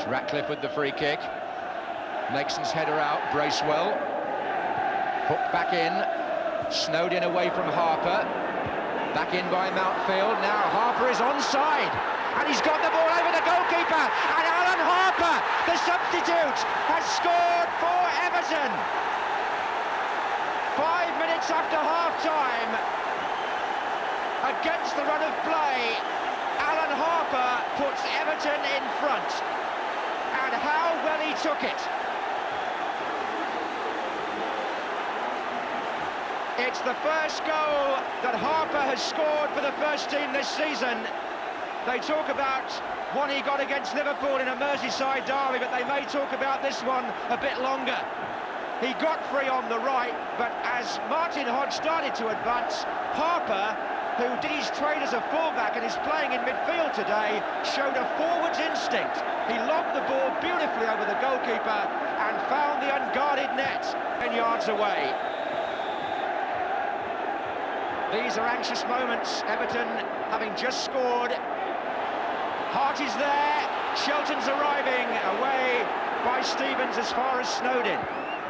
It's Ratcliffe with the free kick. Mason's header out, Bracewell. Hooked back in. Snowed in away from Harper. Back in by Mountfield. Now Harper is onside. And he's got the ball over the goalkeeper. And Alan Harper, the substitute, has scored for Everton. 5 minutes after half-time. Against the run of play, Alan Harper puts Everton in front. And how well he took it. It's the first goal that Harper has scored for the first team this season. They talk about one he got against Liverpool in a Merseyside derby, but they may talk about this one a bit longer. He got free on the right, but as Martin Hodge started to advance, Harper, who did his trade as a fullback and is playing in midfield today, showed a forwards instinct. He lobbed the ball beautifully over the goalkeeper and found the unguarded net 10 yards away. These are anxious moments, Everton having just scored. Hart is there, Shelton's arriving, away by Stevens as far as Snowden.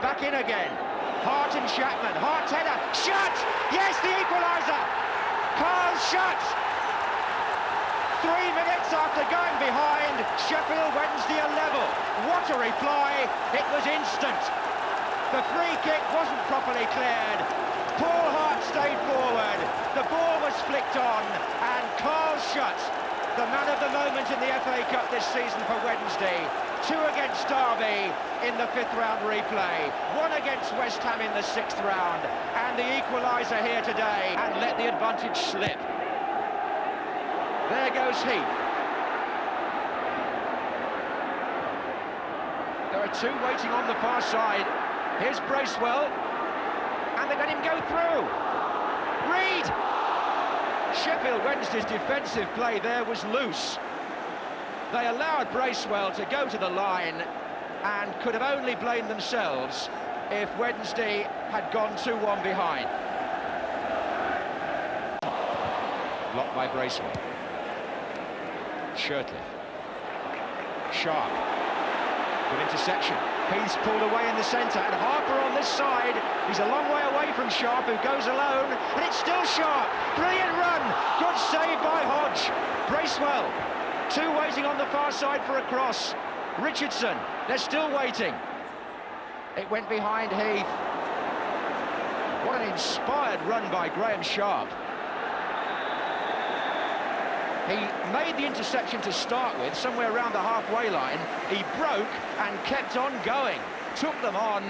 Back in again, Hart and Chapman, Hart header, shot! Yes, the equaliser! Carl shot! 3 minutes after going behind, Sheffield Wednesday are level. What a reply, it was instant. The free kick wasn't properly cleared. Paul Hart stayed forward, the ball was flicked on, and Carl Shutt, the man of the moment in the FA Cup this season for Wednesday. 2 against Derby in the 5th round replay, 1 against West Ham in the 6th round, and the equaliser here today, and let the advantage slip. There goes Heath. There are 2 waiting on the far side. Here's Bracewell. And they let him go through. Reed! Sheffield Wednesday's defensive play there was loose. They allowed Bracewell to go to the line and could have only blamed themselves if Wednesday had gone 2-1 behind. Blocked by Bracewell. Shirtley. Sharp. Good interception. Heath's pulled away in the centre, and Harper on this side. He's a long way away from Sharp, who goes alone, and it's still Sharp. Brilliant run. Good save by Hodge. Bracewell. 2 waiting on the far side for a cross. Richardson. They're still waiting. It went behind Heath. What an inspired run by Graham Sharp. He made the interception to start with, somewhere around the halfway line. He broke and kept on going. Took them on,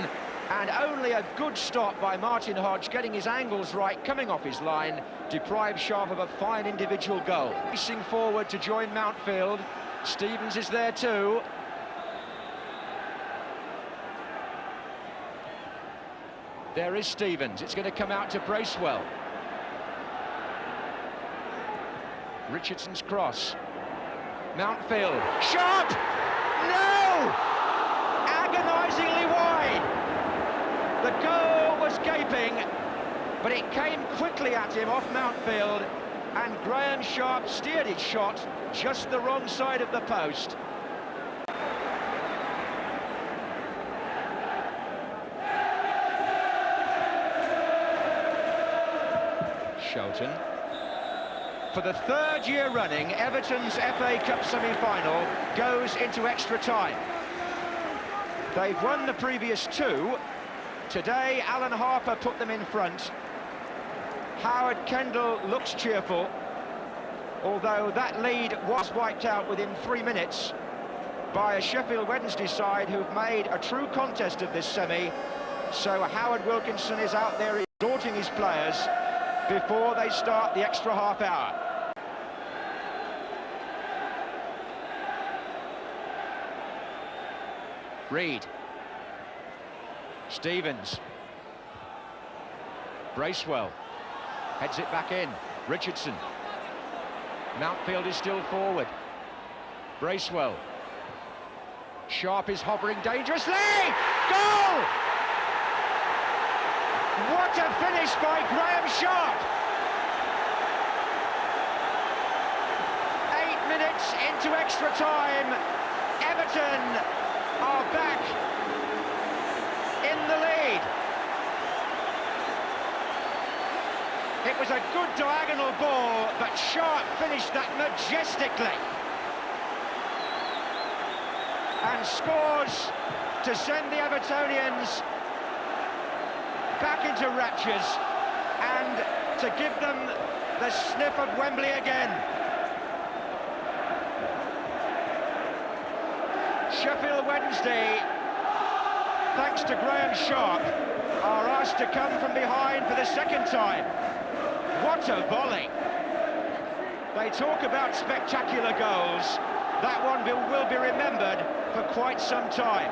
and only a good stop by Martin Hodge, getting his angles right, coming off his line, deprived Sharp of a fine individual goal. Racing forward to join Mountfield. Stevens is there too. There is Stevens. It's going to come out to Bracewell. Richardson's cross. Mountfield. Sharp! No! Agonisingly wide. The goal was gaping, but it came quickly at him off Mountfield, and Graham Sharp steered his shot just the wrong side of the post. Shelton. For the 3rd year running, Everton's FA Cup semi-final goes into extra time. They've won the previous 2. Today, Alan Harper put them in front. Howard Kendall looks cheerful, although that lead was wiped out within 3 minutes by a Sheffield Wednesday side who've made a true contest of this semi. So Howard Wilkinson is out there exhorting his players before they start the extra half hour. Reed. Stevens. Bracewell. Heads it back in. Richardson. Mountfield is still forward. Bracewell. Sharp is hovering dangerously. Goal! What a finish by Graham Sharp. 8 minutes into extra time, Everton are back in the lead. It was a good diagonal ball, but Sharp finished that majestically. And scores to send the Evertonians back into raptures and to give them the sniff of Wembley again. Sheffield Wednesday, thanks to Graham Sharp, are asked to come from behind for the second time. What a volley! They talk about spectacular goals. That one will be remembered for quite some time.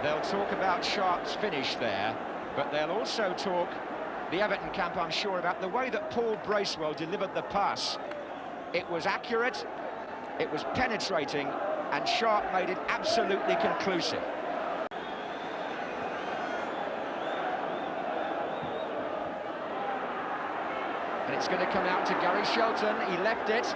They'll talk about Sharp's finish there, but they'll also talk, the Everton camp, I'm sure, about the way that Paul Bracewell delivered the pass. It was accurate, it was penetrating, and Sharp made it absolutely conclusive. And it's going to come out to Gary Shelton. He left it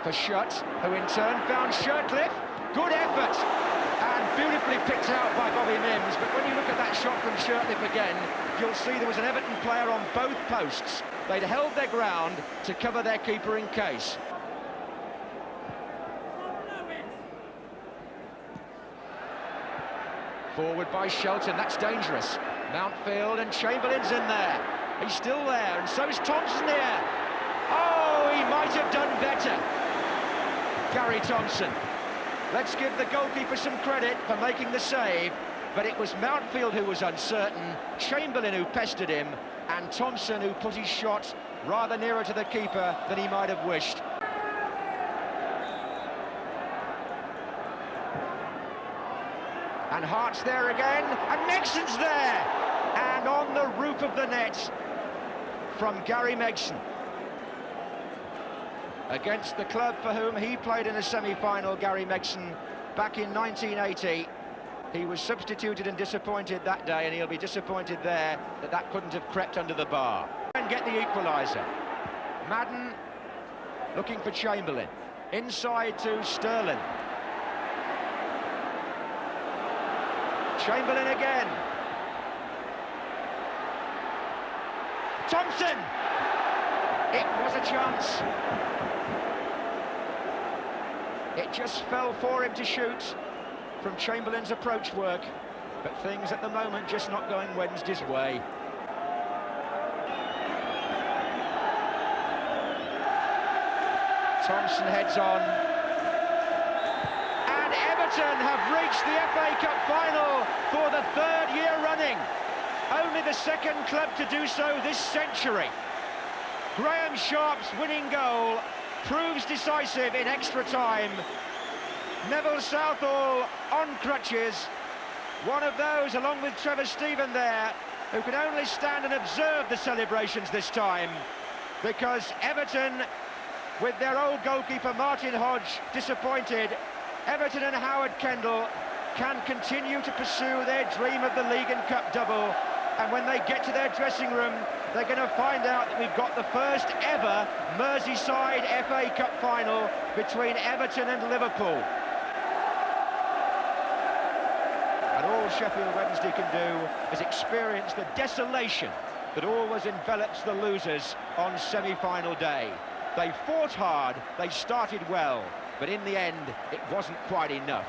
for Schutt, who in turn found Shirtliff. Good effort, and beautifully picked out by Bobby Mims. But when you look at that shot from Shirtliff again, you'll see there was an Everton player on both posts. They'd held their ground to cover their keeper in case. Forward by Shelton, that's dangerous. Mountfield and Chamberlain's in there. He's still there, and so is Thompson here. Oh, he might have done better. Gary Thompson. Let's give the goalkeeper some credit for making the save, but it was Mountfield who was uncertain, Chamberlain who pestered him, and Thompson who put his shot rather nearer to the keeper than he might have wished. And Hart's there again, and Megson's there! And on the roof of the net from Gary Megson. Against the club for whom he played in a semi-final, Gary Megson, back in 1980. He was substituted and disappointed that day, and he'll be disappointed there that that couldn't have crept under the bar. And get the equaliser. Madden looking for Chamberlain. Inside to Sterling. Chamberlain again. Thompson! It was a chance. It just fell for him to shoot from Chamberlain's approach work, but things at the moment just not going Wednesday's way. Thompson heads on. And Everton have reached the FA Cup final for the third year running. Only the second club to do so this century. Graham Sharp's winning goal proves decisive in extra time. Neville Southall on crutches. One of those, along with Trevor Stephen there, who can only stand and observe the celebrations this time, because Everton, with their old goalkeeper Martin Hodge disappointed, Everton and Howard Kendall can continue to pursue their dream of the League and Cup double, and when they get to their dressing room, they're going to find out that we've got the first ever Merseyside FA Cup final between Everton and Liverpool. And all Sheffield Wednesday can do is experience the desolation that always envelops the losers on semi-final day. They fought hard, they started well, but in the end, it wasn't quite enough.